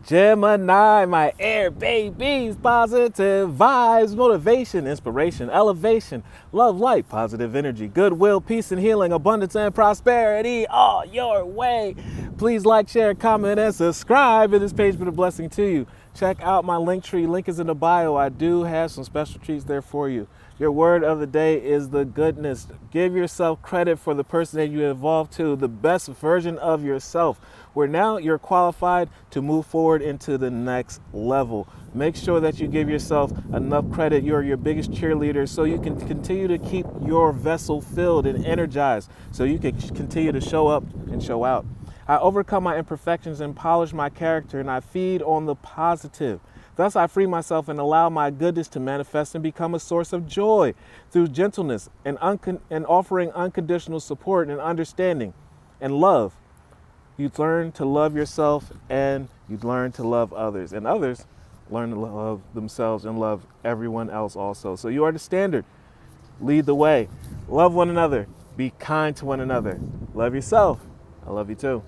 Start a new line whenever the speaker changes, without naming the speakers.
Gemini, my air babies, positive vibes, motivation, inspiration, elevation, love, light, positive energy, goodwill, peace and healing, abundance and prosperity all your way. Please like, share, comment, and subscribe. If this page been a blessing to you, check out my LinkTree. Link is in the bio. I do have some special treats there for you. Your word of the day is the goodness. Give yourself credit for the person that you evolved to, the best version of yourself, where now you're qualified to move forward into the next level. Make sure that you give yourself enough credit. You're your biggest cheerleader, so you can continue to keep your vessel filled and energized, so you can continue to show up and show out. I overcome my imperfections and polish my character, and I feed on the positive. Thus, I free myself and allow my goodness to manifest and become a source of joy through gentleness and offering unconditional support and understanding and love. You learn to love yourself and you learn to love others. And others learn to love themselves and love everyone else also. So you are the standard. Lead the way. Love one another. Be kind to one another. Love yourself. I love you too.